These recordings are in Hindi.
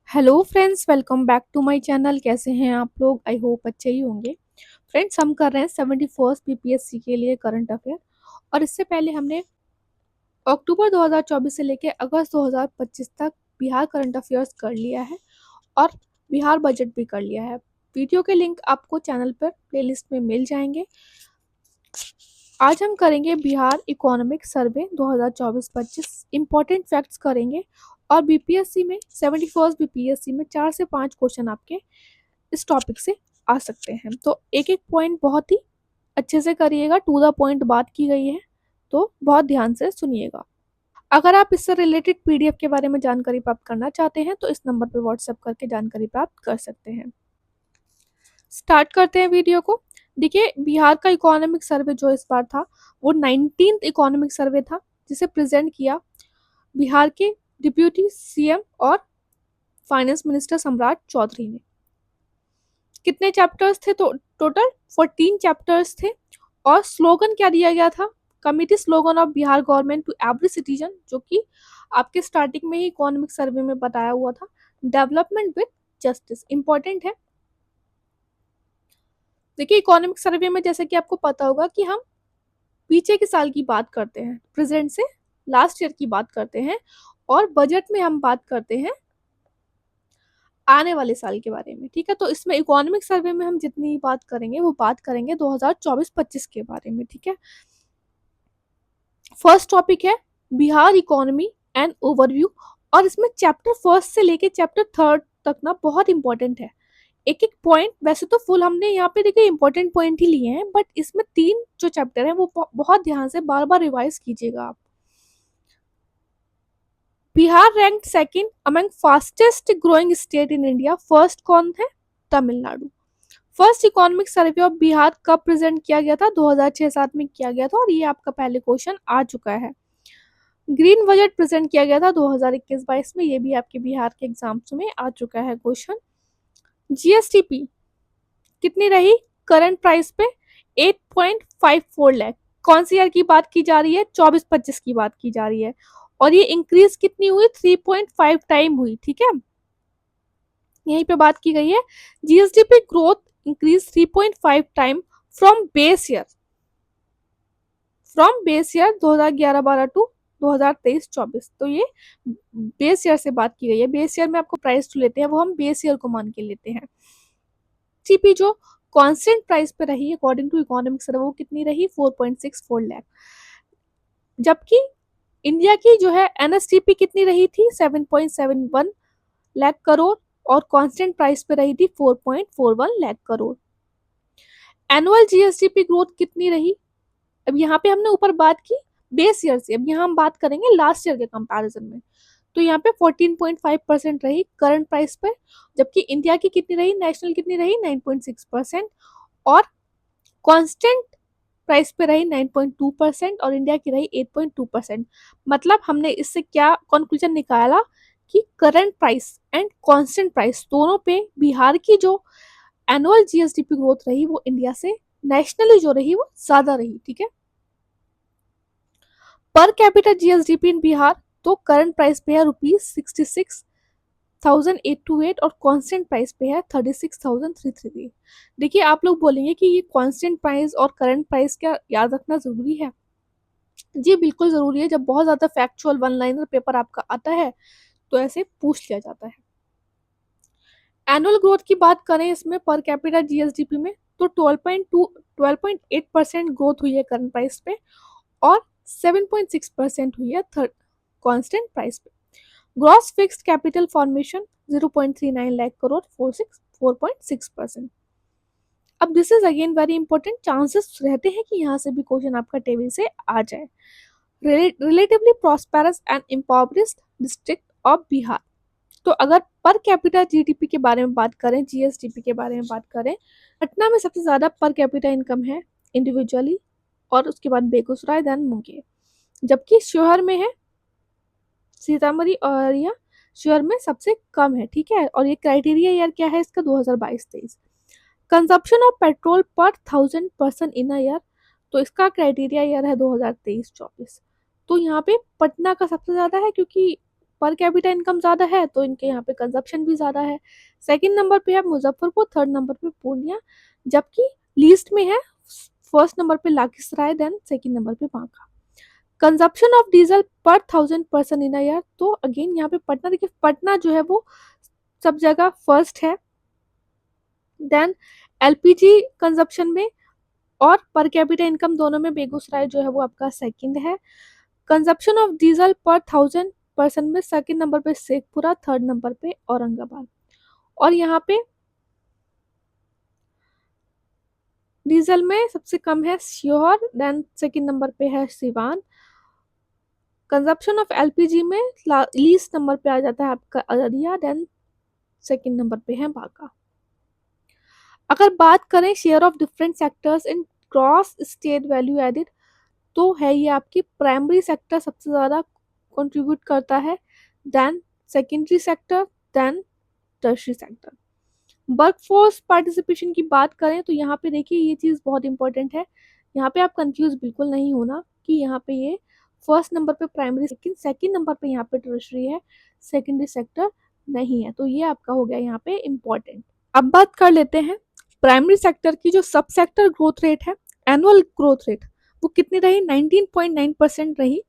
Hello friends, welcome back to my channel. कैसे हैं आप लोग? आई होप अच्छे ही होंगे। फ्रेंड्स, हम कर रहे हैं 71st बीपीएससी के लिए करंट अफेयर। और इससे पहले हमने अक्टूबर 2024 से लेकर अगस्त 2025 तक बिहार करंट अफेयर्स कर लिया है और बिहार बजट भी कर लिया है। वीडियो के लिंक आपको चैनल पर प्लेलिस्ट में मिल जाएंगे। आज हम करेंगे Bihar economic survey 2024-25 important facts करेंगे। और बीपीएससी में 71st बीपीएससी में 4 से 5 क्वेश्चन आपके इस टॉपिक से आ सकते हैं। तो एक एक पॉइंट बहुत ही अच्छे से करिएगा, टू द पॉइंट बात की गई है, तो बहुत ध्यान से सुनिएगा। अगर आप इससे रिलेटेड पीडीएफ के बारे में जानकारी प्राप्त करना चाहते हैं तो इस नंबर पर व्हाट्सएप करके जानकारी प्राप्त कर सकते हैं। स्टार्ट करते हैं वीडियो को। देखिए, बिहार का इकोनॉमिक सर्वे जो इस बार था वो 19th इकोनॉमिक सर्वे था, जिसे प्रेजेंट किया बिहार के डिप्यूटी सीएम और फाइनेंस मिनिस्टर सम्राट चौधरी ने। कितने चैप्टर्स थे? तो टोटल 14 चैप्टर्स थे। और स्लोगन क्या दिया गया था? Committee slogan of Bihar government to every citizen, जो कि आपके स्टार्टिंग में ही इकोनॉमिक सर्वे में बताया हुआ था। डेवलपमेंट विद जस्टिस इंपॉर्टेंट है। देखिए, इकोनॉमिक सर्वे में जैसे कि आपको पता होगा कि हम पीछे के साल की बात करते हैं, प्रेजेंट से लास्ट ईयर की बात करते हैं, और बजट में हम बात करते हैं आने वाले साल के बारे में। ठीक है, तो इसमें इकोनॉमिक सर्वे में हम जितनी बात करेंगे वो बात करेंगे 2024-25 के बारे में। ठीक है, फर्स्ट टॉपिक है बिहार इकोनॉमी एंड ओवरव्यू। और इसमें चैप्टर फर्स्ट से लेके चैप्टर थर्ड तक ना बहुत इंपॉर्टेंट है। एक एक पॉइंट, वैसे तो फुल हमने यहाँ पे देखिए इंपॉर्टेंट पॉइंट ही लिए हैं, बट इसमें 3 जो चैप्टर हैं वो बहुत ध्यान से बार बार रिवाइज कीजिएगा आप। Bihar rank second among fastest growing state in India. First कौन है? Tamil Nadu. First economic survey of Bihar कब प्रेजेंट किया गया था? 2006-7 में किया गया था, और ये आपका पहले क्वेश्चन आ चुका है। ग्रीन बजट प्रेजेंट किया गया था 2021-22 में, ये भी आपके बिहार के एग्जाम्स में आ चुका है क्वेश्चन। जीएसटीपी कितनी रही करंट प्राइस पे? 8.54 लाख। कौन सी ईयर की बात की जा रही है? 24-25 की बात की जा रही है। और ये इंक्रीज कितनी हुई? 3.5 टाइम हुई। ठीक है, यहीं पे बात की गई है। GSDP growth increase 3.5 time from base year, 2011-12 to 2023-24। तो ये बेस ईयर से बात की गई है। बेस ईयर में आपको प्राइस जो लेते हैं वो हम बेस ईयर को मान के लेते हैं। जीपी जो कांस्टेंट प्राइस पे रही अकॉर्डिंग टू इकोनॉमिक सर्वे वो कितनी रही? 4.64 लाख। जबकि इंडिया की जो है एनएसटीपी कितनी रही थी? 7.71 लाख करोड़, और कांस्टेंट प्राइस पे रही थी 4.41 lakh crore. Annual GSDP growth कितनी रही? अब यहाँ पे हमने ऊपर बात की बेस ईयर से, अब यहाँ हम बात करेंगे लास्ट ईयर के कंपैरिजन में। तो यहाँ पे 14.5% रही करंट प्राइस पे, जबकि इंडिया की कितनी रही? नेशनल कितनी रही? 9.6%। और कांस्टेंट प्राइस पे रही 9.2%, और इंडिया की रही 8.2%। मतलब हमने इससे क्या कंक्लूजन निकाला कि current price and constant price दोनों पे बिहार की जो एनुअल जीएसडीपी ग्रोथ रही वो इंडिया से नेशनली जो रही वो ज्यादा रही। ठीक है, पर कैपिटल जीएसडीपी इन बिहार तो करंट प्राइस पे है ₹66,828, और कांस्टेंट प्राइस पे है 36,333। देखिए, आप लोग बोलेंगे कि ये कांस्टेंट प्राइस और करंट प्राइस क्या याद रखना जरूरी है? जी बिल्कुल जरूरी है। जब बहुत ज्यादा फैक्चुअल वन लाइनर पेपर आपका आता है तो ऐसे पूछ लिया जाता है। एनुअल ग्रोथ की बात करें इसमें पर कैपिटल जीएसडीपी में, तो 12.8% ग्रोथ हुई है करंट प्राइस पे, और 7.6% हुई है थर्ड कांस्टेंट प्राइस पे। Gross fixed capital formation 0.39 lakh crore, 4.6%। अब this is again very important, chances रहते हैं कि यहाँ से भी क्वेश्चन आपका टेबल से आ जाए। Relatively prosperous and impoverished district of Bihar. तो अगर पर कैपिटा जीडीपी के बारे में बात करें, जीएसडीपी के बारे में बात करें, पटना में सबसे ज्यादा पर कैपिटा इनकम है इंडिविजुअली, और उसके बाद बेगूसराय, देन मुंगेर। जबकि शहर में है सीतामढ़ी और अररिया, शहर में सबसे कम है। ठीक है, और ये क्राइटेरिया ईयर क्या है इसका? 2022-23। कंजप्शन ऑफ पेट्रोल पर 1000 पर्सन इन अ ईयर, तो इसका क्राइटेरिया ईयर है 2023-24। तो यहाँ पे पटना का सबसे ज्यादा है, क्योंकि पर कैपिटा इनकम ज़्यादा है तो इनके यहाँ पे कंजप्शन भी ज़्यादा है। सेकंड नंबर पे है मुजफ्फरपुर, थर्ड नंबर पे पूर्णिया, जबकि लीस्ट में है फर्स्ट नंबर पे लखीसराय, देन सेकंड नंबर पे बांका। कंजप्शन ऑफ डीजल पर 1000 पर्सन इन अ ईयर, तो अगेन यहाँ पे पटना, देखिए पटना जो है वो सब जगह फर्स्ट है, देन एलपीजी कंजप्शन में और पर कैपिटा इनकम दोनों में बेगूसराय जो है वो आपका सेकंड है। कंजप्शन ऑफ डीजल पर 1000 पर्सन में सेकंड नंबर पे शेखपुरा, थर्ड नंबर पे औरंगाबाद। और यहाँ पे डीजल में सबसे कम है सीहोर, देन सेकंड नंबर पे है सिवान। कंजप्शन ऑफ एलपीजी में लीस्ट नंबर पे आ जाता है आपका अररिया, देन सेकंड नंबर पे है बांका। अगर बात करें share of different sectors in gross state value added, तो है ये आपकी प्राइमरी सेक्टर सबसे ज़्यादा कंट्रीब्यूट करता है, then secondary sector, then tertiary sector. Workforce participation की बात करें तो यहाँ पे देखिए ये चीज़ बहुत इंपॉर्टेंट है, यहाँ पे आप कंफ्यूज बिल्कुल नहीं होना कि यहाँ पे ये फर्स्ट नंबर पे प्राइमरी, सेकंड नंबर पे यहाँ पे टर्शरी है, सेकेंडरी सेक्टर नहीं है, तो ये आपका हो गया यहाँ पे इम्पॉर्टेंट। अब बात कर लेते हैं प्राइमरी सेक्टर की जो सब सेक्टर ग्रोथ रेट है, एनुअल ग्रोथ रेट वो कितनी रही, 19.9% रही,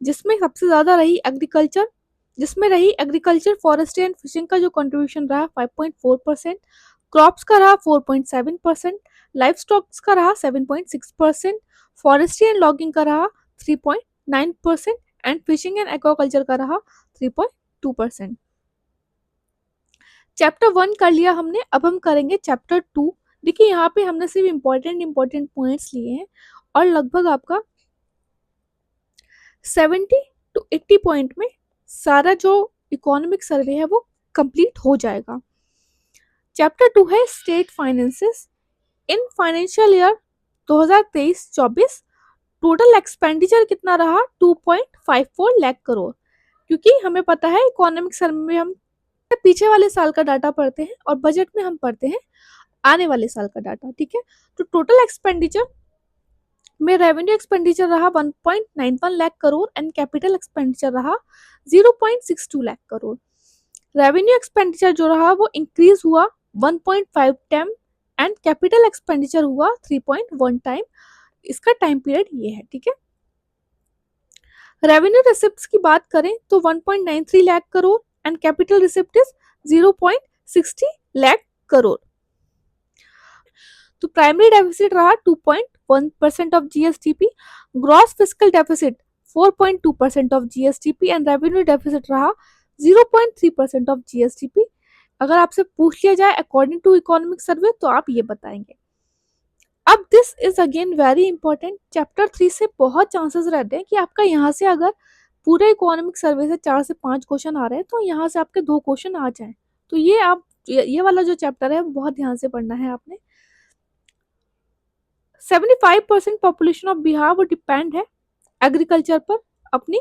जिसमें सबसे ज़्यादा रही एग्रीकल्चर, जिसमें रही एग्रीकल्चर, फॉरेस्ट्री एंड फिशिंग का जो कंट्रीब्यूशन रहा 5.4%, क्रॉप्स का रहा 4.7%, लाइफ स्टॉक्स का रहा 7.6%, फॉरेस्ट्री एंड लॉगिंग का रहा 3.9% एंड फिशिंग एंड एक्वाकल्चर का रहा 3.2%। चैप्टर 1 कर लिया हमने, अब हम करेंगे चैप्टर 2। देखिए यहाँ पे हमने सिर्फ इम्पोर्टेंट पॉइंट्स लिए हैं और लगभग आपका 70 to 80 पॉइंट में सारा जो इकोनॉमिक सर्वे है वो कंप्लीट हो जाएगा। चैप्टर 2 है state finances. In financial year 2023-24 total expenditure कितना रहा, 2.54 लाख करोड़। क्योंकि हमें पता है इकोनॉमिक सर्वे में हम पीछे वाले साल का डाटा पढ़ते हैं और बजट में हम पढ़ते हैं आने वाले साल का डाटा, ठीक है। तो टोटल एक्सपेंडिचर में रेवेन्यू एक्सपेंडिचर रहा 1.91 lakh crore and capital expenditure रहा 0.62 लाख करोड़। रेवेन्यू एक्सपेंडिचर जो रहा वो इंक्रीज हुआ 1.5 टाइम एंड कैपिटल एक्सपेंडिचर हुआ 3.1 टाइम। इसका टाइम पीरियड ये है, ठीक है। रेवेन्यू रिसिप्ट्स की बात करें तो 1.93 lakh crore and capital receipt is 0.60 lakh crore. तो प्राइमरी डेफिसिट रहा 2.1% of GSDP, gross fiscal deficit 4.2% of GSDP and revenue deficit रहा 0.3% ऑफ जीएसडीपी। अगर आपसे पूछ लिया जाए अकॉर्डिंग टू इकोनॉमिक सर्वे तो आप ये बताएंगे। अब this is again very important, chapter 3 से बहुत चांसेस रहते हैं कि आपका यहाँ से अगर पूरे इकोनॉमिक सर्वे से 4 से 5 क्वेश्चन आ रहे हैं तो यहाँ से आपके 2 क्वेश्चन आ जाएं। तो ये आप ये वाला जो चैप्टर है वो बहुत ध्यान से पढ़ना है आपने। 75% पॉपुलेशन ऑफ बिहार वो डिपेंड है एग्रीकल्चर पर अपनी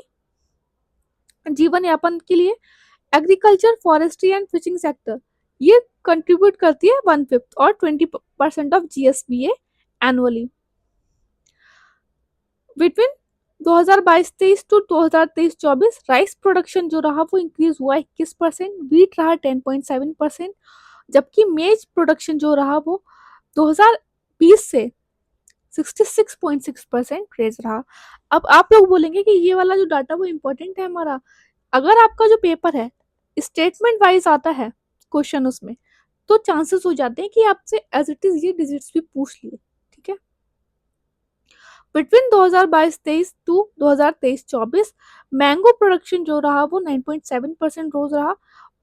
जीवन यापन के लिए। Agriculture, forestry and fishing sector ये कंट्रीब्यूट करती है 1/5 और 20% of GSBA annually. Between 2022-23 to 2023-24 rice production जो रहा वो इंक्रीज हुआ 21%, वीट रहा 10.7%, जबकि मेज प्रोडक्शन जो रहा वो 2020 से 66.6% रेज रहा। अब आप लोग बोलेंगे कि ये वाला जो डाटा वो इम्पोर्टेंट है हमारा, अगर आपका जो पेपर है स्टेटमेंट वाइज आता है क्वेश्चन उसमें तो चांसेस हो जाते हैं कि आपसे एज इट इज ये डिजिट्स भी पूछ लिए, ठीक है। बिटवीन 2022-23 टू 2023-24 मैंगो प्रोडक्शन जो रहा वो 9.7% रोज रहा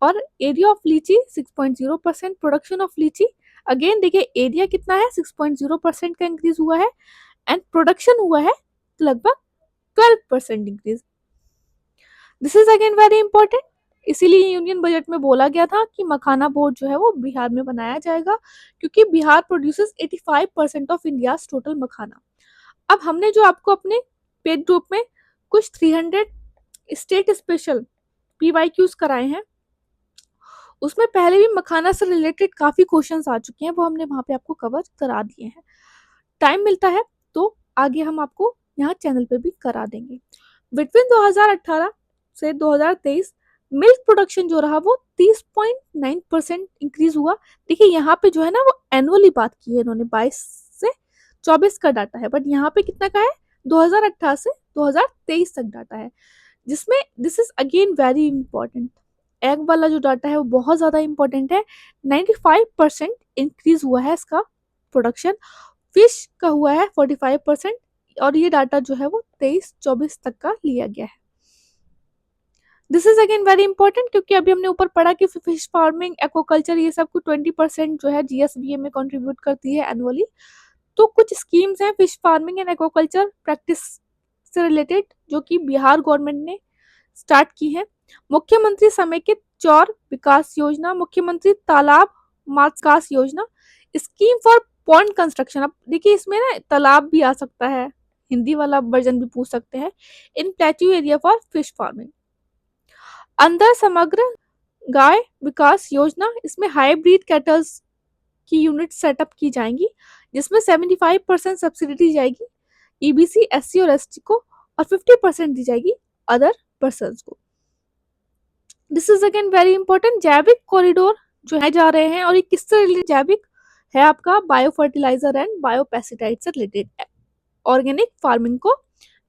और एरिया ऑफ लीची 6.0%। प्रोडक्शन ऑफ लीची अगेन देखिए एरिया कितना है 6.0% का इंक्रीज हुआ है एंड प्रोडक्शन हुआ है लगभग 12% increase. This is again very important, इसीलिए यूनियन बजट में बोला गया था कि मखाना बोर्ड जो है वो बिहार में बनाया जाएगा क्योंकि Bihar produces 85% of India total makhana. अब हमने जो आपको अपने पेड ग्रुप में कुछ 300 स्टेट स्पेशल पीवाईक्यूज कराए हैं उसमें पहले भी मखाना से रिलेटेड काफी क्वेश्चंस आ चुके हैं, वो हमने वहां पे आपको कवर करा दिए हैं। टाइम मिलता है तो आगे हम आपको यहाँ चैनल पे भी करा देंगे। बिटवीन 2018 से 2023 मिल्क प्रोडक्शन जो रहा वो 30.9% इंक्रीज हुआ। देखिए यहाँ पे जो है ना वो एनुअली बात की है इन्होंने, 22 से 24 का डाटा है, बट यहाँ पे कितना का है 2018 से 2023 तक डाटा है, जिसमें this is again very important. Egg वाला जो डाटा है वो बहुत ज़्यादा इंपॉर्टेंट है। 95% इंक्रीज हुआ है इसका प्रोडक्शन। फिश का हुआ है 45%, और ये डाटा जो है वो 23-24 तक का लिया गया है। This is again very important, क्योंकि अभी हमने ऊपर पढ़ा कि फिश फार्मिंग, एक्वाकल्चर, ये सब कुछ 20% जो है जीएसबीए में कंट्रीब्यूट करती है एनुअली। तो कुछ स्कीम्स हैं fish farming and aquaculture practice से रिलेटेड जो कि बिहार गवर्नमेंट ने स्टार्ट की है। मुख्यमंत्री समेकित चौर विकास योजना, मुख्यमंत्री तालाब मत्स्य विकास योजना, स्कीम फॉर पॉन्ड कंस्ट्रक्शन। अब देखिए इसमें ना तालाब भी आ सकता है, हिंदी वाला वर्जन भी पूछ सकते हैं। In plateau area for fish farming. अंदर समग्र गाय विकास योजना, इसमें हाइब्रिड कैटल्स की यूनिट सेटअप की जाएंगी, जिसमें 75% सब्सिडी दी जाएगी ईबीसी, एससी और एसटी को, और 50% दी जाएगी अदर पर्सन को। This is again very important. जैविक कॉरिडोर जो है जा रहे हैं, और ये किससे रिलेटेड जैविक है आपका, bio fertilizer and bio pesticide से रिलेटेड, ऑर्गेनिक फार्मिंग को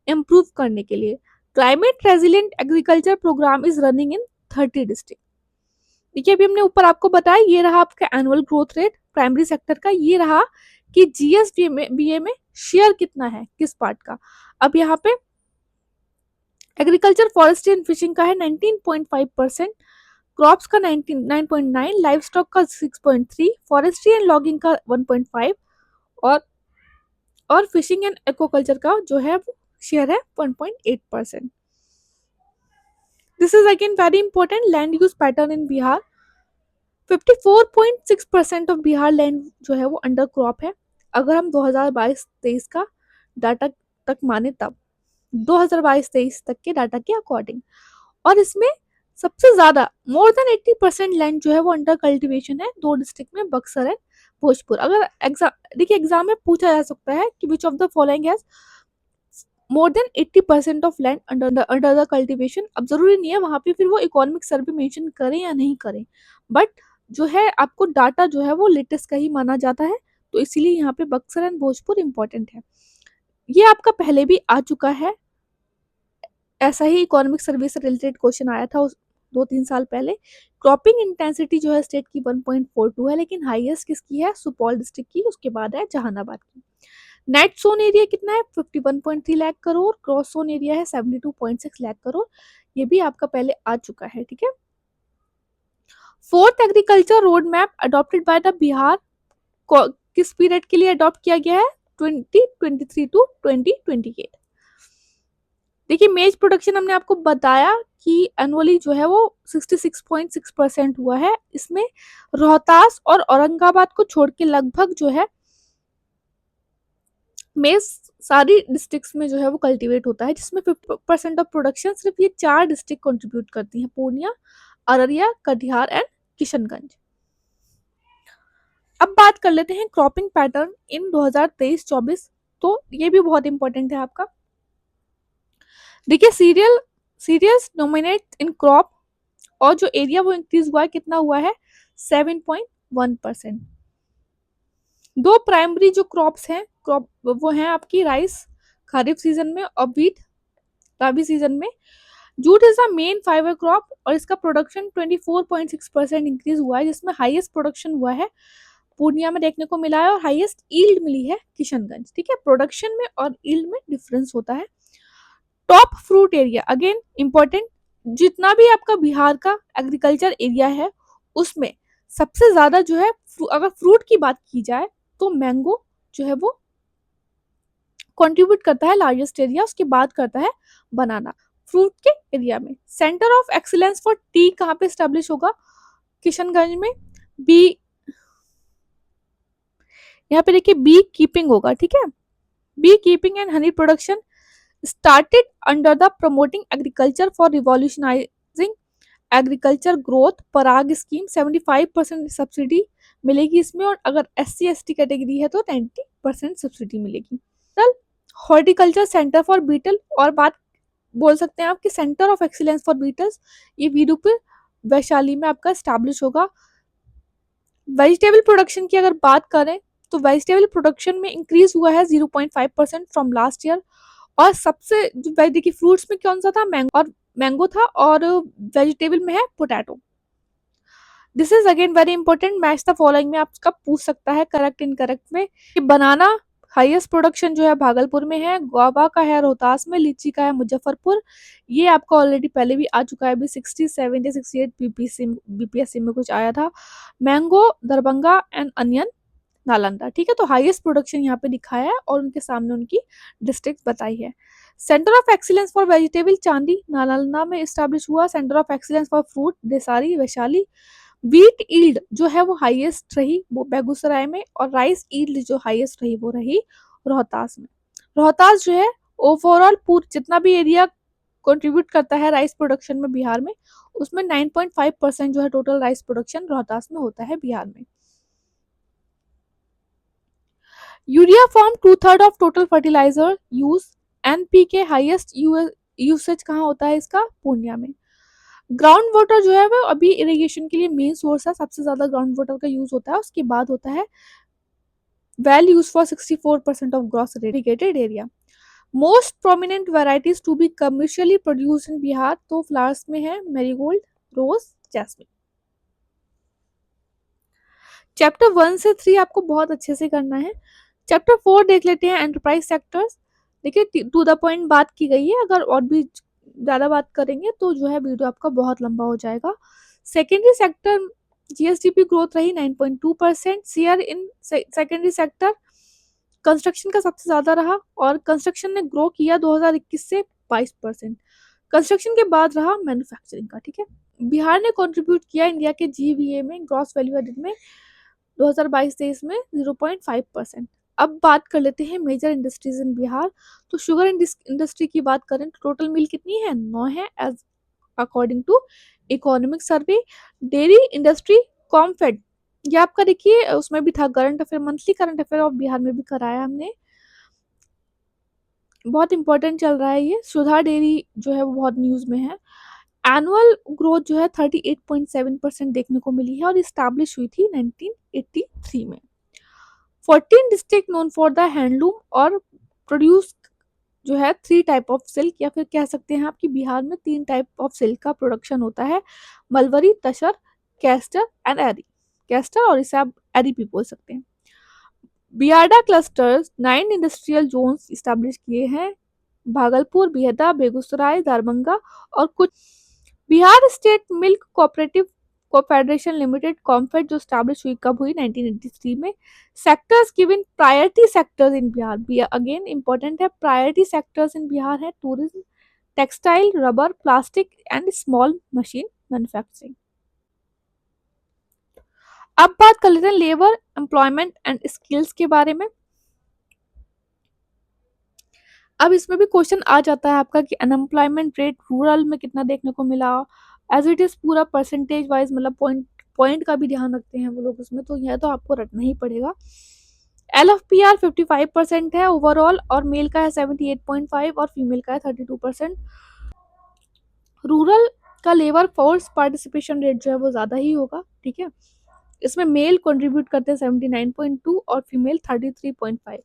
इम्प्रूव करने के लिए। Climate resilient agriculture program is running in 30 district. देखिए अभी हमने ऊपर आपको बताया, ये रहा आपका annual growth rate primary sector का, ये रहा कि जीएसबीए में शेयर कितना है किस पार्ट का। अब यहाँ पे एग्रीकल्चर, फॉरेस्ट्री एंड फिशिंग का है 19.5%, क्रॉप्स का 9.9, लाइव स्टॉक का 6.3, फॉरेस्ट्री एंड लॉगिंग का 1.5, और फिशिंग एंड एक्वाकल्चर का जो है वो शेयर है 1.8%। This is again very important. Land use pattern in Bihar, 54.6% of Bihar land जो है वो अंडर क्रॉप है, अगर हम 2022-23 का डाटा तक माने तब, 2022-23 तक के डाटा के अकॉर्डिंग। और इसमें सबसे ज्यादा मोर देन 80% लैंड जो है वो अंडर कल्टीवेशन है, 2 डिस्ट्रिक्ट में, बक्सर एंड भोजपुर। अगर देखिए एग्जाम में पूछा जा सकता है कि which of the following has more than 80% of land under the cultivation. अब जरूरी नहीं है वहां पे फिर वो इकोनॉमिक सर्वे मेंशन करें या नहीं करें, बट जो है आपको डाटा जो है वो लेटेस्ट का ही माना जाता है, तो इसीलिए यहाँ पे बक्सर एंड भोजपुर इंपॉर्टेंट है। ये आपका पहले भी आ चुका है, ऐसा ही इकोनॉमिक सर्वे से रिलेटेड क्वेश्चन आया था 2-3 साल पहले। क्रॉपिंग इंटेंसिटी जो है स्टेट की 1.42 है, लेकिन हाईएस्ट किसकी है, सुपौल डिस्ट्रिक्ट की, उसके बाद है जहानाबाद की। नेट सोन एरिया कितना है 51.3 lakh crore, cross sown area है 72.6 लाख करोड़, ये भी आपका पहले आ चुका है, ठीक है। Fourth agriculture road map adopted by the Bihar किस पीरियड के लिए अडॉप्ट किया गया है, 2023 टू 2028। देखिए मेज प्रोडक्शन हमने आपको बताया कि एनुअली जो है वो 66.6% हुआ है। इसमें रोहतास और औरंगाबाद को छोड़ के लगभग जो है मेज सारी डिस्ट्रिक्ट्स में जो है वो कल्टीवेट होता है, जिसमें 50% ऑफ प्रोडक्शन सिर्फ ये 4 डिस्ट्रिक्ट कंट्रीब्यूट करती हैं, पूर्णिया, अररिया, कटिहार एंड किशनगंज। अब बात कर लेते हैं क्रॉपिंग पैटर्न इन 2023-24, तो ये भी बहुत इंपॉर्टेंट है आपका। देखिए सीरियल्स डोमिनेट इन क्रॉप, और जो एरिया वो इंक्रीज हुआ है कितना हुआ है 7.1%। दो प्राइमरी जो क्रॉप्स हैं, क्रॉप वो हैं आपकी राइस खरीफ सीजन में और व्हीट रबी सीजन में। Jute is the main fibre crop, और इसका प्रोडक्शन 24.6% इंक्रीज हुआ है, जिसमें हाईएस्ट प्रोडक्शन हुआ है पूर्णिया में देखने को मिला है, और हाईएस्ट ईल्ड मिली है किशनगंज, ठीक है। प्रोडक्शन में और ईल्ड में डिफरेंस होता है। Top fruit area again important, जितना भी आपका बिहार का एग्रीकल्चर एरिया है उसमें सबसे ज्यादा जो है अगर फ्रूट की बात की जाए तो मैंगो जो है वो कंट्रीब्यूट करता है लार्जेस्ट एरिया, उसके बाद करता है बनाना फ्रूट के एरिया में। Centre of excellence for T कहाँ पे स्टैब्लिश होगा, किशनगंज में। बी यहाँ पे देखिए बी कीपिंग होगा, ठीक है। Bee keeping and honey production started under the promoting agriculture for revolutionizing agriculture growth Parag scheme, 75% subsidy मिलेगी इसमें, और अगर SC/ST कैटेगरी है तो 90% सब्सिडी मिलेगी। चल हॉर्टिकल्चर सेंटर फॉर बीटल, और बात बोल सकते हैं आप कि centre of excellence for betels, ये वीरूपुर वैशाली में आपका स्टैब्लिश होगा। वेजिटेबल प्रोडक्शन की अगर बात करें तो वेजिटेबल प्रोडक्शन में इंक्रीज हुआ है 0.5% फ्रॉम लास्ट ईयर। और सबसे जो देखिए फ्रूट्स में कौन सा था, मैंगो था, और वेजिटेबल में है potato. This is again very important, match the following में आपका पूछ सकता है करेक्ट इनकरेक्ट में। बनाना हाईएस्ट प्रोडक्शन जो है भागलपुर में है, गुआवा का है रोहतास में, लीची का है मुजफ्फरपुर। ये आपका ऑलरेडी पहले भी आ चुका है, अभी 60 70 68 बीपीएससी में कुछ आया था। Mango Darbhanga and onion Nalanda. ठीक है, तो हाईएस्ट प्रोडक्शन यहाँ पे दिखाया है और उनके सामने उनकी डिस्ट्रिक्ट बताई है। Centre of excellence for vegetable Chandi Nalanda में स्टैब्लिश हुआ। Centre of excellence for fruit Desari Vaishali. Wheat yield जो है वो हाईएस्ट रही वो बेगूसराय में, और राइस ईल्ड जो हाईएस्ट रही वो रही रोहतास में। रोहतास जो है ओवरऑल पूर जितना भी एरिया कंट्रीब्यूट करता है राइस प्रोडक्शन में बिहार में, उसमें 9.5% जो है टोटल राइस प्रोडक्शन रोहतास में होता है बिहार में। Urea form 2/3 of total fertilizer use. NPK highest usage कहाँ होता है इसका, पूर्णिया में। ग्राउंड वाटर जो है वो अभी इरिगेशन के लिए मेन सोर्स है, सबसे ज्यादा ग्राउंड वाटर का यूज होता है, उसके बाद होता है well use for 64% of gross irrigated area. Most prominent varieties to be commercially produce in Bihar, तो फ्लावर्स में है मेरीगोल्ड, रोज, जैस्मिन। चैप्टर 1 से 3 आपको बहुत अच्छे से करना है। चैप्टर 4 देख लेते हैं, एंटरप्राइज सेक्टर्स। देखिए टू द पॉइंट बात की गई है, अगर और भी ज़्यादा बात करेंगे तो जो है वीडियो आपका बहुत लंबा हो जाएगा। सेकेंडरी सेक्टर जीएसडीपी ग्रोथ रही 9.2%। Share in secondary sector construction का सबसे ज़्यादा रहा, और कंस्ट्रक्शन ने ग्रो किया 2021 से 22%। कंस्ट्रक्शन के बाद रहा मैन्युफैक्चरिंग का। ठीक है, बिहार ने कंट्रीब्यूट किया इंडिया के जीवीए में ग्रॉस वैल्यू एडिड में 2022-23 में 0.5%। अब बात कर लेते हैं मेजर इंडस्ट्रीज इन बिहार। तो शुगर इंडस्ट्री की बात करें तो टोटल मिल कितनी है, 9 है as according to economic survey. Dairy industry COMFED, ये आपका देखिए उसमें भी था current affair, monthly current affair of Bihar में भी कराया हमने, बहुत इंपॉर्टेंट चल रहा है ये। सुधा डेयरी जो है वो बहुत न्यूज में है। एनुअल ग्रोथ जो है 38.7% देखने को मिली है और इस्टेब्लिश हुई थी 1983 में। 14 district known for the handloom और प्रोड्यूस जो है 3 टाइप ऑफ सिल्क, या फिर कह सकते हैं आपकी बिहार में 3 टाइप ऑफ सिल्क का प्रोडक्शन होता है, mulberry, tasar, castor and eri. Castor और इसे आप एरी भी बोल सकते हैं। BIADA clusters 9 industrial zones establish किए हैं, भागलपुर, बिहटा, बेगूसराय, दरभंगा और कुछ। Bihar state milk cooperative confederation limited COMFED जो स्टैब्लिश हुई कब हुई, 1983 में। Sectors given priority sectors in Bihar, again important है, प्रायोरिटी सेक्टर्स इन बिहार है tourism, textile, rubber, plastic and small machine manufacturing. अब बात कर लेते हैं लेबर एम्प्लॉयमेंट एंड स्किल्स के बारे में। अब इसमें भी क्वेश्चन आ जाता है आपका कि अनएम्प्लॉयमेंट रेट रूरल में कितना देखने को मिला, एज इट इज पूरा परसेंटेज वाइज, मतलब पॉइंट पॉइंट का भी ध्यान रखते हैं वो लोग उसमें, तो यह तो आपको रटना ही पड़ेगा। LFPR 55% है ओवरऑल, और मेल का है 78.5 और फीमेल का है 32%। रूरल का लेबर फोर्स पार्टिसिपेशन रेट जो है वो ज़्यादा ही होगा। ठीक है, इसमें मेल कंट्रीब्यूट करते हैं 79.2 और फीमेल 33.5।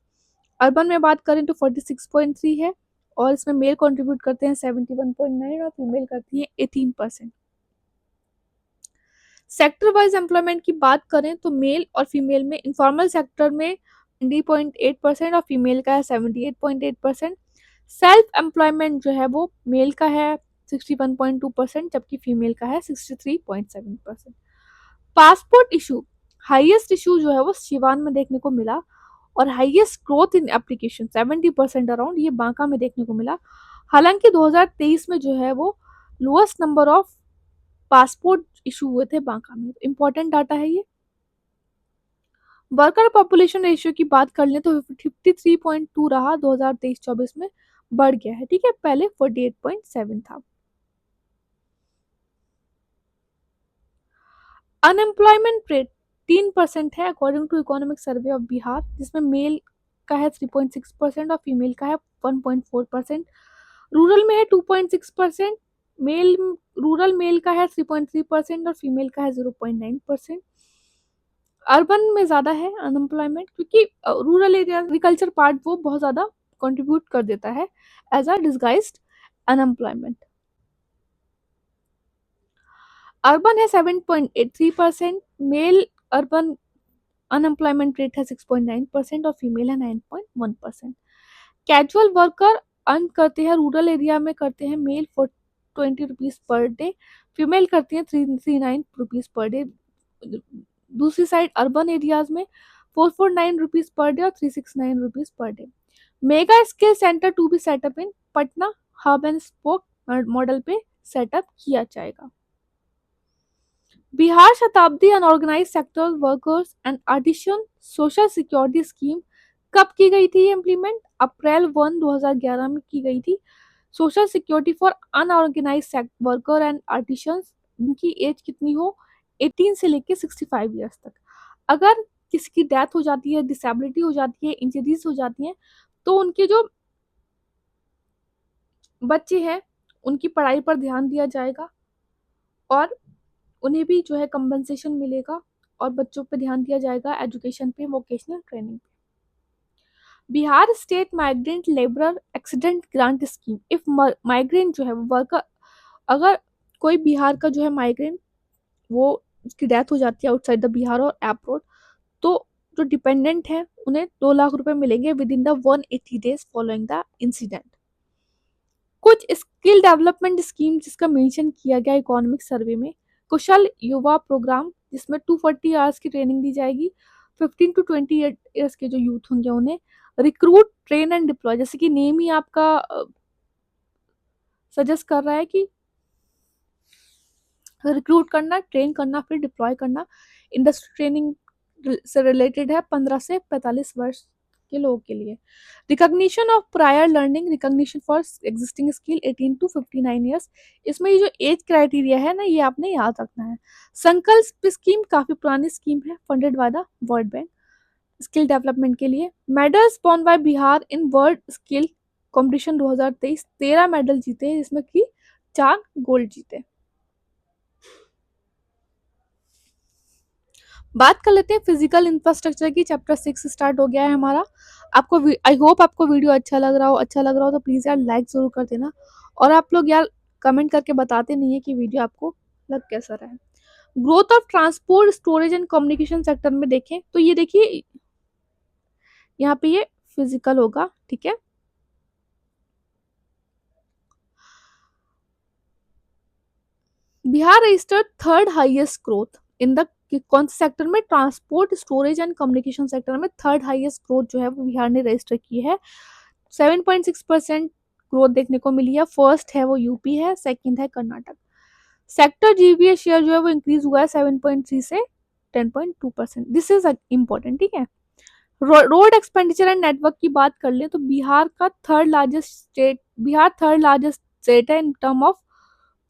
अर्बन में बात करें तो 46.3 है, और इसमें मेल कंट्रीब्यूट करते हैं 71.9 और फीमेल करती है 18%। सेक्टर वाइज एम्प्लॉयमेंट की बात करें तो मेल और फीमेल में इनफॉर्मल सेक्टर में 90.8% और फीमेल का है 78.8%। सेल्फ एम्प्लॉयमेंट जो है वो मेल का है 61.2% जबकि फीमेल का है 63.7%। पासपोर्ट इशू, हाईएस्ट इशू जो है वो सिवान में देखने को मिला, और highest growth in application 70% around ये बांका में देखने को मिला। हालांकि 2023 में जो है वो lowest number of passport issue हुए थे बांका में, इंपॉर्टेंट डाटा है ये। वर्कर पॉपुलेशन रेशियो की बात कर लें तो 53.2 रहा 2023-24 में, बढ़ गया है। ठीक है, पहले 48.7 था। अनएम्प्लॉयमेंट रेट 3% है according to economic survey of Bihar, जिसमें मेल का है 3.6% और फीमेल का है 1.4%। रूरल में है 2.6%, मेल रूरल मेल का है 3.3% और फीमेल का है 0.9%। अर्बन में ज़्यादा है अनएम्प्लॉयमेंट, क्योंकि रूरल एरिया एग्रीकल्चर पार्ट वो बहुत ज़्यादा कंट्रीब्यूट कर देता है as a disguised unemployment. Urban है 7.83%, मेल अर्बन अनएम्प्लॉयमेंट रेट है 6.9% और फीमेल है 9.1%। कैजुअल वर्कर अर्न करते हैं रूरल एरिया में करते हैं male 420 rupees per day, female करती हैं 339 रुपीज़ पर डे। दूसरी साइड अर्बन एरियाज में 449 रुपीज़ पर डे और 369 rupees per day. Mega skill centre to be set up in Patna, hub and spoke model पे सेटअप किया जाएगा। Bihar Shatabdi unorganise sector workers and artisan social security scheme कब की गई थी इम्प्लीमेंट? अप्रैल 2011 में की गई थी। Social security for unorganise worker and artisan, इनकी एज कितनी हो 18 से लेके 65 ईयर्स तक। अगर किसी की डेथ हो जाती है, डिसेबिलिटी हो जाती है, इंजरीज हो जाती हैं, तो उनके जो बच्चे हैं उनकी पढ़ाई पर ध्यान दिया जाएगा और उन्हें भी जो है कंपनसेशन मिलेगा और बच्चों पे ध्यान दिया जाएगा एजुकेशन पे, वोकेशनल ट्रेनिंग पे। Bihar state migrant labourer accident grant scheme, if migrant जो है वर्कर, अगर कोई बिहार का जो है माइग्रेंट वो उसकी डेथ हो जाती है आउटसाइड द बिहार और अब्रॉड, तो जो डिपेंडेंट है उन्हें 2 लाख रुपए मिलेंगे with in the 180 days following the incident. कुछ स्किल डेवलपमेंट स्कीम जिसका मेंशन किया गया इकोनॉमिक सर्वे में, कुशल युवा प्रोग्राम जिसमें 240 आवर्स की ट्रेनिंग दी जाएगी, 15 टू 20 ईयर्स के जो यूथ होंगे उन्हें रिक्रूट ट्रेन एंड डिप्लॉय, जैसे कि नेम ही आपका सजेस्ट कर रहा है कि रिक्रूट करना, ट्रेन करना, फिर डिप्लॉय करना। इंडस्ट्री ट्रेनिंग से रिलेटेड है 15 से 45 वर्ष के लोगों के लिए। Recognition of prior learning, recognition for existing skill 18 to 59 years. इसमें ये जो एज क्राइटेरिया है ना, ये आपने याद रखना है। संकल्प स्कीम काफी पुरानी स्कीम है, funded by the world bank skill development के लिए। Medals won by Bihar in world skill competition 2023, 13 medal जीते हैं जिसमें कि 4 गोल्ड जीते। बात कर लेते हैं फिजिकल इंफ्रास्ट्रक्चर की। चैप्टर 6 स्टार्ट हो गया है हमारा। आपको आई होप आपको वीडियो अच्छा लग रहा हो। अच्छा लग रहा हो तो प्लीज़ यार लाइक ज़रूर कर देना, और आप लोग यार कमेंट करके बताते नहीं है कि वीडियो आपको लग कैसा रहा है। Growth of transport storage and communication sector में देखें तो ये देखिए यहाँ पे ये फिजिकल होगा, ठीक है। Bihar registered third highest growth in the कौन से सेक्टर में? Transport storage and communication sector में थर्ड हाईएस्ट ग्रोथ जो है वो बिहार ने रजिस्टर की है। 7.6% ग्रोथ देखने को मिली है। फर्स्ट है वो यूपी है, सेकंड है कर्नाटक। सेक्टर जीबीएस शेयर जो है वो इंक्रीज हुआ है 7.3 से 10.2%। दिस इज इम्पोर्टेंट, ठीक है। रोड एक्सपेंडिचर एंड नेटवर्क की बात कर ले तो बिहार थर्ड लार्जेस्ट स्टेट है इन टर्म ऑफ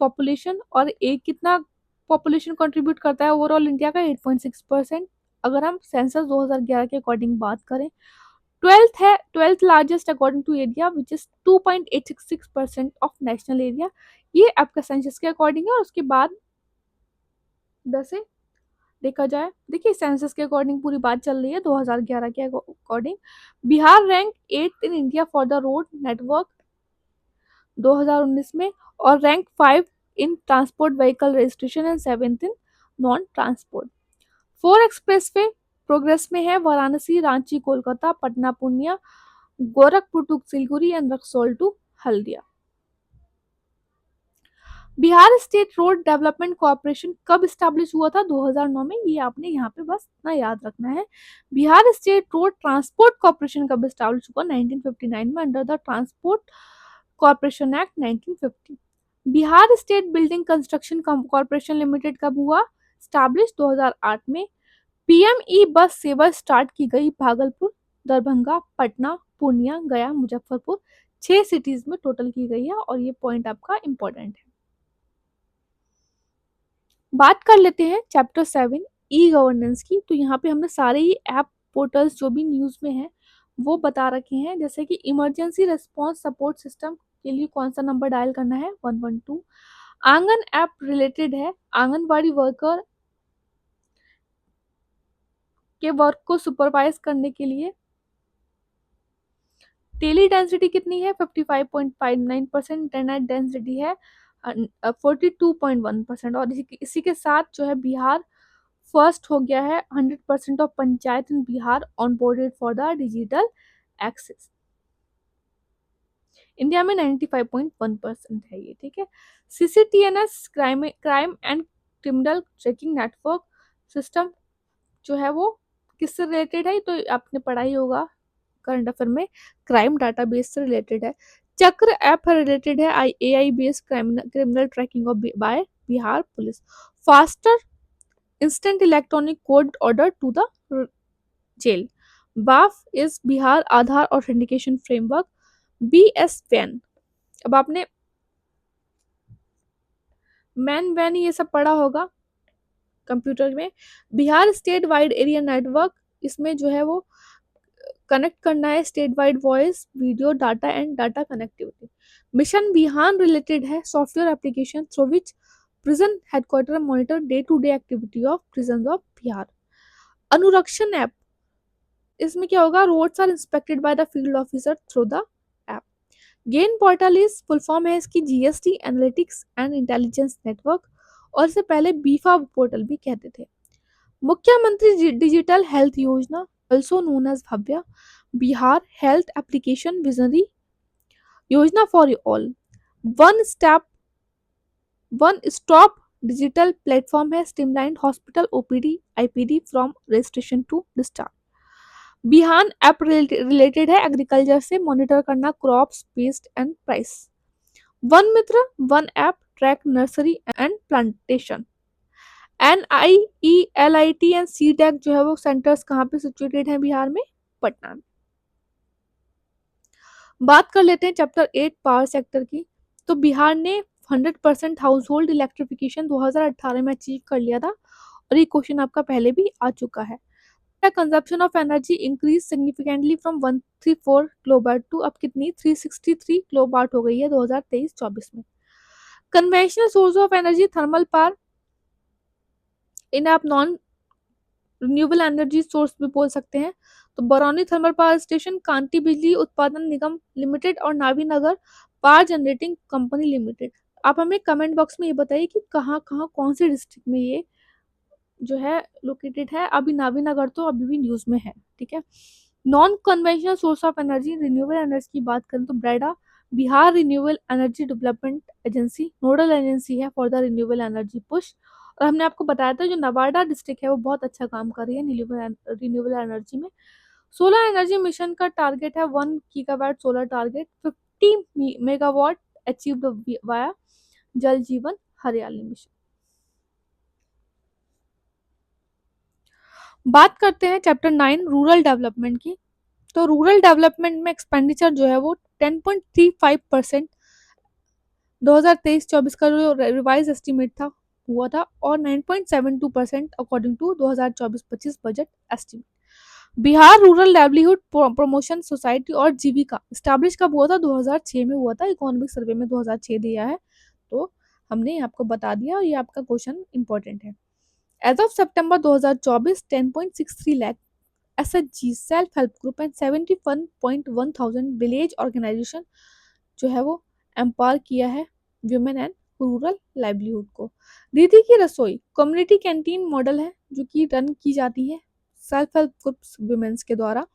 पॉपुलेशन, और एक कितना पॉपुलेशन कंट्रीब्यूट करता है ओवरऑल इंडिया का? 8.6%। अगर हम सेंसस 2011 के अकॉर्डिंग बात करें, twelfth largest according to area which is 2.86% of national area. ये आपका सेंसस के अकॉर्डिंग है, और उसके बाद वैसे देखा जाए, देखिए सेंसस के अकॉर्डिंग पूरी बात चल रही है 2011 के according. Bihar rank 8 in India for the road network 2019 में, और rank 5 in transport vehicle registration and 7th in non transport. 4 expressway progress में है, Varanasi, Ranchi, Kolkata, Patna, Purnia, Gorakhpur to Siliguri and Raxaul to Haldia. Bihar state road development corporation कब स्टैब्लिश हुआ था? 2009 में। ये आपने यहाँ पे बस इतना याद रखना है। Bihar state road transport corporation कब स्टैब्लिश हुआ? 1959 में under the transport corporation act 1950। Bihar state building construction corporation limited कब हुआ स्टैब्लिश? 2008 में। पीएमई बस सेवा स्टार्ट की गई भागलपुर, दरभंगा, पटना, पूर्णिया, गया, मुजफ्फरपुर, 6 सिटीज में टोटल की गई है, और ये पॉइंट आपका इंपॉर्टेंट है। बात कर लेते हैं चैप्टर 7 ई गवर्नेंस की। तो यहाँ पे हमने सारे ही ऐप पोर्टल्स जो भी न्यूज़ में हैं वो बता रखे हैं, जैसे कि इमरजेंसी रिस्पांस सपोर्ट सिस्टम के लिए कौन सा नंबर डायल करना है? 112। आंगन ऐप रिलेटेड है, आंगनबाड़ी वर्कर के वर्क को सुपरवाइज करने के लिए। टेली डेंसिटी कितनी है? 55.59%। इंटरनेट डेंसिटी है 42.1%। और इसी के साथ जो है बिहार फर्स्ट हो गया है। 100% of panchayat in Bihar onboarded for the digital access. India में 95.1% है ये, ठीक है। CCTNS crime and criminal tracking network system जो है वो किससे रिलेटेड है? तो आपने पढ़ा ही होगा करंट अफेयर में, क्राइम डाटाबेस से रिलेटेड है। चक्र ऐप रिलेटेड है AI based criminal tracking of by Bihar police. Faster instant electronic code order to the jail. BAAF is Bihar Aadhaar authentication framework. BSWAN, अब आपने मैन वैन ये सब पढ़ा होगा कंप्यूटर में। Bihar state wide area network, इसमें जो है वो कनेक्ट करना है state wide voice video data and data connectivity. Mission Bihan related है software application through which prison headquarter monitor day to day activity of prison of Bihar. Anurakshan app, इसमें क्या होगा? Roads are inspected by the field officer through the app. GAIN portal is full form है इसकी GST analytics and intelligence network, और इससे पहले बीफा पोर्टल भी कहते थे। मुख्यमंत्री डिजिटल हेल्थ योजना, also known as Bhavya Bihar health application visionary Yojana for all. One stop digital platform है streamlined hospital OPD IPD from registration to discharge. Bihan app related है एग्रीकल्चर से मॉनिटर करना crops pest and price. Van Mitra Van app track nursery and plantation. NIELIT and CTEC जो है वो सेंटर्स कहाँ पे सिचुएटेड हैं बिहार में? पटना में। बात कर लेते हैं चैप्टर 8 पावर सेक्टर की। तो बिहार ने 100% हाउस होल्ड इलेक्ट्रिफिकेशन 2018 में अचीव कर लिया था, और ये क्वेश्चन आपका पहले भी आ चुका है। Consumption of energy increase significantly from 134 kilowatt to अब कितनी? 363 किलोवाट हो गई है 2023-24 में। Conventional source of energy thermal power, इन्हें आप नॉन रिन्यूएबल एनर्जी सोर्स भी बोल सकते हैं। तो बरौनी थर्मल पावर स्टेशन, कांति बिजली उत्पादन निगम लिमिटेड और नावीनगर पावर जनरेटिंग कंपनी लिमिटेड। आप हमें कमेंट बॉक्स में ये बताइए कि कहाँ कहाँ कौन से डिस्ट्रिक्ट में ये जो है लोकेटेड है। अभी नावीनगर तो अभी भी न्यूज में है, ठीक है। Non conventional source of energy renewable energy की बात करें तो BREDA Bihar renewable energy development agency nodal agency है for the renewable energy push. और हमने आपको बताया था जो नवादा डिस्ट्रिक्ट है वो बहुत अच्छा काम कर रही है रिन्यूएबल एनर्जी में। सोलर एनर्जी मिशन का टारगेट है 1 gigawatt solar target, 50 megawatt achieved via जल जीवन हरियाली मिशन। बात करते हैं चैप्टर 9 रूरल डेवलपमेंट की। तो रूरल डेवलपमेंट में एक्सपेंडिचर जो है वो 10.35% 2023-24 का जो रिवाइज एस्टिमेट था हुआ था, और 9.72% according to 2024-25 budget estimate. Bihar rural livelihood promotion society और जीविका स्टैब्लिश कब हुआ था? 2006 में हुआ था। इकोनॉमिक सर्वे में 2006 दिया है, तो हमने आपको बता दिया, और ये आपका क्वेश्चन इंपॉर्टेंट है। एज ऑफ सितंबर 2024 10.63 lakh SHG self help group and 71.1 thousand village organisation जो है वो एम्पावर किया है वुमेन एंड रूरल लाइवलीहुड को। दीदी की रसोई कम्युनिटी कैंटीन मॉडल है जो कि रन की जाती है सेल्फ हेल्प ग्रुप्स वुमेन्स के द्वारा।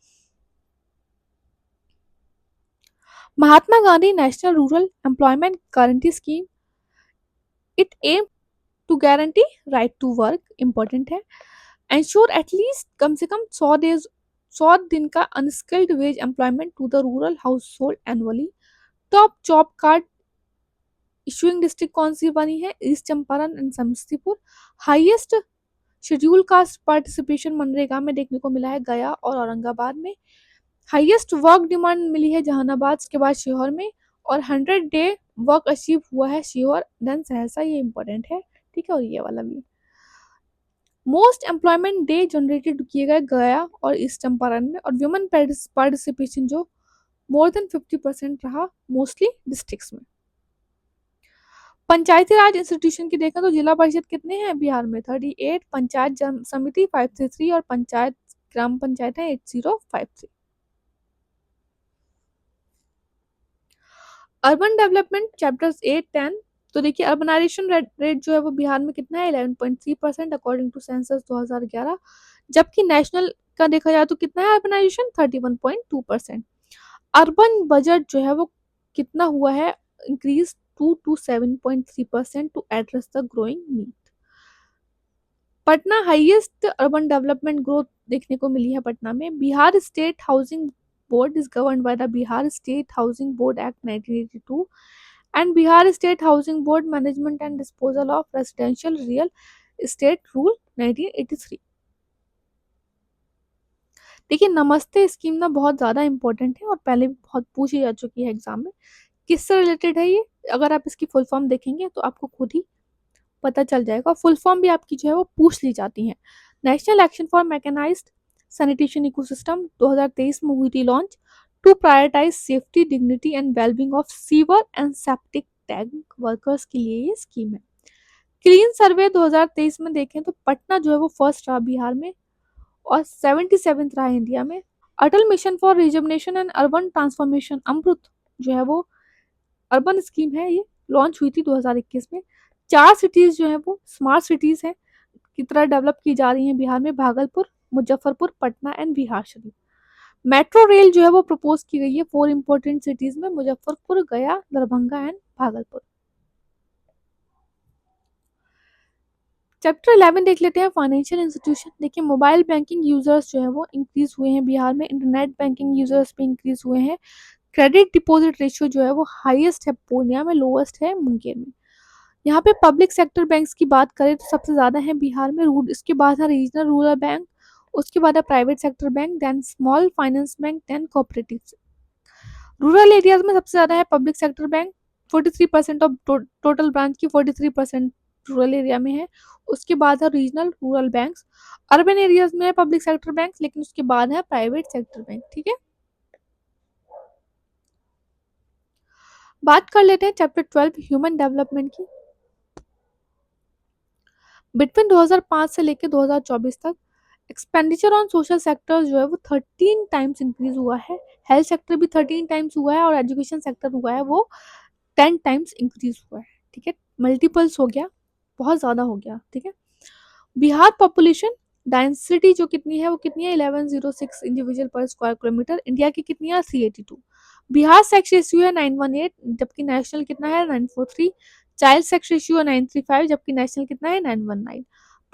Mahatma Gandhi national rural employment guarantee scheme, it aim to guarantee right to work, important है। एंश्योर एटलीस्ट कम से कम 100 दिन का unskilled wage employment to the rural household annually. Top job card issuing district कौन सी बनी है? East Champaran and Samastipur. Highest schedule caste participation मनरेगा में देखने को मिला है गया और औरंगाबाद में। हाईएस्ट वर्क डिमांड मिली है जहानाबाद के बाद शिवहर में, और 100 डे वर्क अचीव हुआ है शिवहर देन सहरसा, ये इंपॉर्टेंट है, ठीक है। और ये वाला भी मोस्ट एम्प्लॉयमेंट डे जनरेटेड किए गए गया और ईस्ट चंपारण में, और वुमेन पार्टिसिपेशन जो मोर देन 50% रहा मोस्टली डिस्ट्रिक्ट्स में। पंचायती राज इंस्टीट्यूशन की देखें तो जिला परिषद कितने हैं बिहार में 38, पंचायत समिति 533 और पंचायत ग्राम पंचायत है 8053। अर्बन डेवलपमेंट चैप्टर्स 8-10, तो देखिए अर्बनाइजेशन रेट जो है वो बिहार में कितना है 11.3% अकॉर्डिंग टू सेंसस 2011, जबकि नेशनल का देखा जाए तो कितना है अर्बनाइजेशन 31.2%। अर्बन बजट जो है वो कितना हुआ है increase 2 to 7.3% to address the growing need. Patna highest urban development growth देखने को मिली है पटना में। Bihar state housing board is governed by the Bihar state housing board act 1982 and Bihar state housing board management and disposal of residential real estate rule 1983। देखिए नमस्ते स्कीम ना बहुत ज़्यादा इंपॉर्टेंट है और पहले भी बहुत पूछी जा चुकी है एग्जाम में। किससे रिलेटेड है ये, अगर आप इसकी फुल फॉर्म देखेंगे तो आपको खुद ही पता चल जाएगा। फुल फॉर्म भी आपकी जो है वो पूछ ली जाती है। National action for mechanised sanitation ecosystem 2023 में हुई थी launch to prioritise safety dignity and wellbeing of sewer and septic tank workers के लिए ये स्कीम है। क्लीन सर्वे 2023 में देखें तो पटना जो है वो फर्स्ट रहा बिहार में और 77th रहा इंडिया में। Atal mission for rejuvenation and urban transformation Amrut जो है वो अर्बन स्कीम है, ये लॉन्च हुई थी 2021 में। 4 सिटीज जो है वो स्मार्ट सिटीज है की तरह डेवलप की जा रही है बिहार में, Bhagalpur, Muzaffarpur, Patna and Bihar Sharif. Metro rail जो है वो प्रपोज की गई है 4 इंपॉर्टेंट सिटीज में, मुजफ्फरपुर, गया, दरभंगा एंड भागलपुर। चैप्टर 11 देख लेते हैं फाइनेंशियल इंस्टीट्यूशन। देखिए मोबाइल बैंकिंग यूजर्स जो है वो इंक्रीज हुए हैं बिहार में, इंटरनेट बैंकिंग यूजर्स भी इंक्रीज हुए हैं। क्रेडिट डिपॉजिट रेशियो जो है वो हाईएस्ट है पूर्णिया में, लोएस्ट है मुंगेर में। यहाँ पे पब्लिक सेक्टर बैंक्स की बात करें तो सबसे ज़्यादा है बिहार में, इसके बाद है रीजनल रूरल बैंक, उसके बाद है private sector bank, then small finance bank, then cooperative. Rural areas में सबसे ज़्यादा है public sector bank, 43% of total branch की 43% रूरल एरिया में है। उसके बाद है regional rural banks. Urban areas में है पब्लिक सेक्टर बैंक, लेकिन उसके बाद है प्राइवेट सेक्टर बैंक। ठीक है, बात कर लेते हैं चैप्टर 12 ह्यूमन डेवलपमेंट की। बिटवीन 2005 से लेकर 2024 तक एक्सपेंडिचर ऑन सोशल सेक्टर जो है वो 13 टाइम्स इंक्रीज हुआ है। हेल्थ सेक्टर भी 13 टाइम्स हुआ है और एजुकेशन सेक्टर हुआ है वो 10 टाइम्स इंक्रीज हुआ है। ठीक है, मल्टीपल्स हो गया, बहुत ज़्यादा हो गया। ठीक है, बिहार पॉपुलेशन डेंसिटी जो कितनी है वो कितनी है 1106 इंडिविजुअल पर स्क्वायर किलोमीटर, इंडिया की कितनी है 382। बिहार सेक्स रेशियो है 918, जबकि नेशनल कितना है 943। चाइल्ड सेक्स रेशियो है 935, जबकि नेशनल कितना है 919।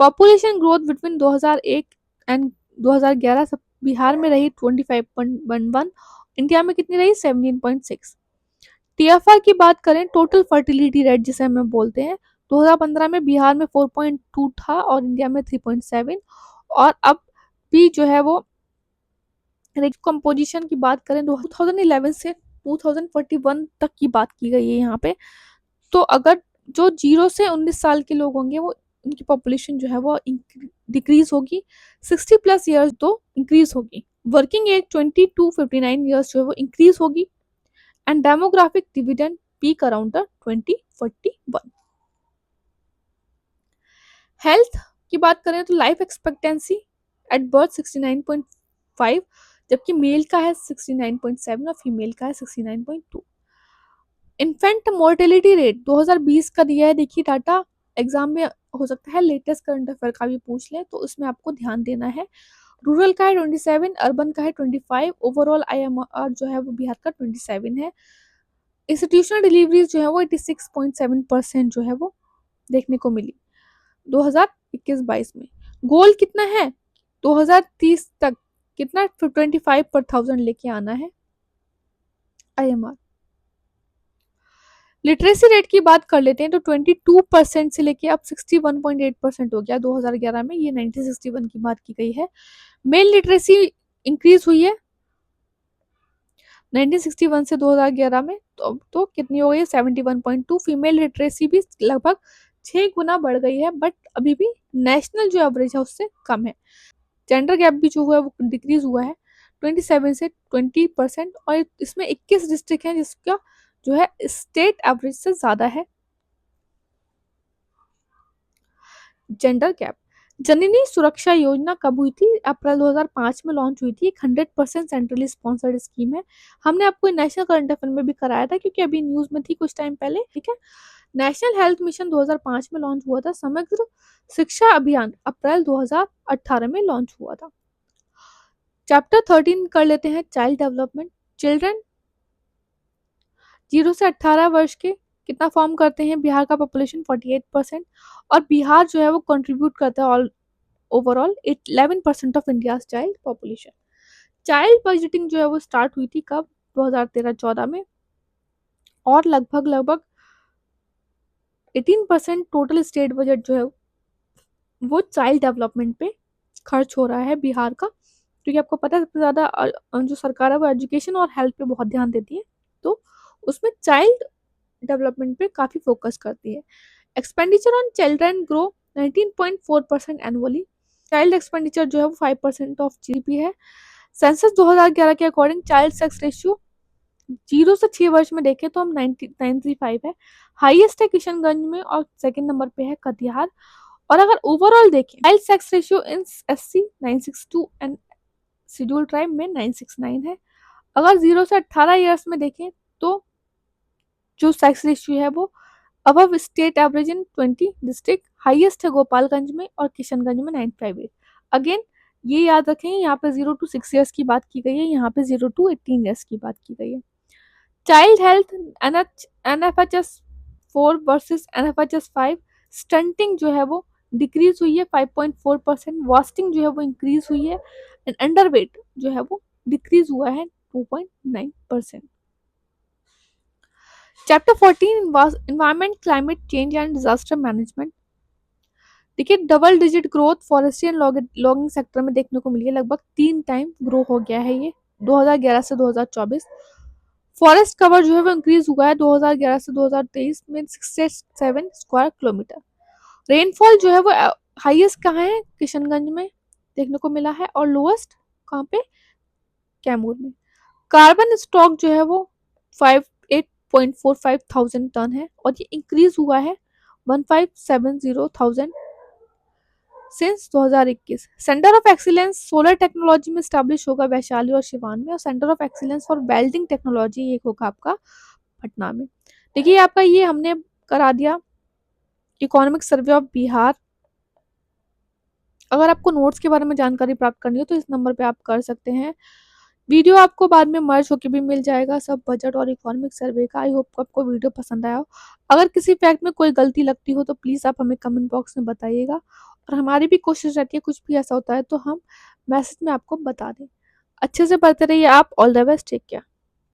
पॉपुलेशन ग्रोथ बिटवीन 2001 एंड 2011 सब बिहार में रही 25.11, इंडिया में कितनी रही 17.6। टीएफआर की बात करें, टोटल फर्टिलिटी रेट जिसे हम बोलते हैं, 2015 में बिहार में 4.2 था और इंडिया में 3.7। और अब भी जो है वो कंपोजिशन की बात करें 2011 से 2041 तक की बात की गई है यहाँ पे। तो अगर जो 0 से 19 साल के लोग होंगे वो उनकी पॉपुलेशन जो है वो डिक्रीज होगी, 60 प्लस ईयर्स तो इंक्रीज होगी। वर्किंग एज 20 to 59 ईयर्स जो है वो इंक्रीज होगी and demographic dividend peak around the 2041। Health की बात करें तो लाइफ एक्सपेक्टेंसी एट बर्थ 69.5, जबकि मेल का है 69.7 और फीमेल का है 69.2। इन्फेंट मोर्टेलिटी रेट 2020 का दिया है, देखिए डाटा एग्जाम में हो सकता है लेटेस्ट करंट अफेयर का भी पूछ ले तो उसमें आपको ध्यान देना है। रूरल का है 27, अर्बन का है 25, ओवरऑल IMR जो है वो बिहार का 27 है। इंस्टीट्यूशनल डिलीवरीज जो है वो 86.7% जो है वो देखने को मिली 2021-22 में। गोल कितना है 2030 तक, कितना 25 per 1000 लेके आना है IMR। लिटरेसी रेट की बात कर लेते हैं तो 22% से लेके अब 61.8% हो गया 2011 में, ये 1961 की बात की गई है। मेल लिटरेसी इंक्रीज हुई है 1961 से 2011 में, तो कितनी हो गई है 71.2। फीमेल लिटरेसी भी लगभग 6 गुना बढ़ गई है, बट अभी भी नेशनल जो एवरेज है उससे कम है। जेंडर गैप भी जो हुआ है वो डिक्रीज हुआ है 27 से 20%, और इसमें 21 डिस्ट्रिक्ट हैं जिसका जो है स्टेट एवरेज से ज़्यादा है। Gender gap. जननी सुरक्षा योजना कब हुई थी? अप्रैल 2005 में लॉन्च हुई थी। एक 100% सेंट्रली स्पॉन्सर्ड स्कीम है। हमने आपको नेशनल करंट अफेयर में भी कराया था क्योंकि अभी न्यूज़ में थी कुछ टाइम पहले, ठीक है। नेशनल हेल्थ मिशन 2005 में लॉन्च हुआ था। समग्र शिक्षा अभियान अप्रैल 2018 में लॉन्च हुआ था। चैप्टर 13 कर लेते हैं, चाइल्ड डेवलपमेंट। चिल्ड्रन 0 से 18 वर्ष के कितना फॉर्म करते हैं? बिहार का पॉपुलेशन 48%, और बिहार जो है वो कंट्रीब्यूट करता है all overall 11% of India child population. Child budgeting जो है वो स्टार्ट हुई थी कब? 2013-14 में, और लगभग 18% टोटल स्टेट बजट जो है वो चाइल्ड डेवलपमेंट पे खर्च हो रहा है बिहार का, क्योंकि आपको पता है सबसे ज़्यादा जो सरकार है वो एजुकेशन और हेल्थ पे बहुत ध्यान देती है, तो उसमें चाइल्ड डेवलपमेंट पे काफ़ी फोकस करती है। Expenditure on children grow 19.4% annually. Child expenditure जो है वो 5% ऑफ जीडीपी है। सेंसस 2011 के अकॉर्डिंग चाइल्ड सेक्स रेशियो 0 से 6 वर्ष में देखें तो हम 935 है। हाईएस्ट है किशनगंज में, और सेकंड नंबर पे है कटिहार। और अगर ओवरऑल देखें child sex ratio in SC 962 and schedule tribe में 969 है। अगर 0 से 18 ईयर्स में देखें तो जो सेक्स रेशियो है वो above state average in 20 district. Highest है गोपालगंज में और किशनगंज में 958। अगेन ये याद रखें, यहाँ पे 0 to 6 ईयर्स की बात की गई है, यहाँ पे 0 to 18 ईयर्स की बात की गई है। Child health NFHS 4 versus NFHS 5। Stunting जो है वो डिक्रीज हुई है 5.4%। वास्टिंग जो है वो इंक्रीज हुई है, एंड अंडरवेट जो है वो डिक्रीज हुआ है 2.9%। Chapter 14 environment, climate change and disaster management. देखिए double digit growth forestry and logging sector में देखने को मिली है, लगभग 3 टाइम ग्रो हो गया है ये 2011 से 2024। फॉरेस्ट कवर जो है वो इंक्रीज हुआ है 2011 से 2023 में 67 स्क्वायर किलोमीटर। रेनफॉल जो है वो हाईएस्ट कहाँ है? किशनगंज में देखने को मिला है, और लोएस्ट कहाँ पे? कैमूर में। कार्बन स्टॉक जो है वो 58.45 थाउजेंड टन है, और ये इंक्रीज हुआ है 1570,000 since 2021। Centre of excellence solar technology में स्टैब्लिश होगा वैशाली और सिवान में, और centre of excellence for welding technology एक होगा आपका पटना में। देखिए आपका ये हमने करा दिया इकोनॉमिक सर्वे ऑफ बिहार। अगर आपको नोट्स के बारे में जानकारी प्राप्त करनी हो तो इस नंबर पे आप कर सकते हैं। वीडियो आपको बाद में मर्ज होके भी मिल जाएगा, सब बजट और इकोनॉमिक सर्वे का। आई होप आपको वीडियो पसंद आया हो। अगर किसी फैक्ट में कोई गलती लगती हो तो प्लीज़ आप हमें कमेंट बॉक्स में बताइएगा, और हमारी भी कोशिश रहती है कुछ भी ऐसा होता है तो हम मैसेज में आपको बता दें। अच्छे से पढ़ते रहिए आप। All the best, take care.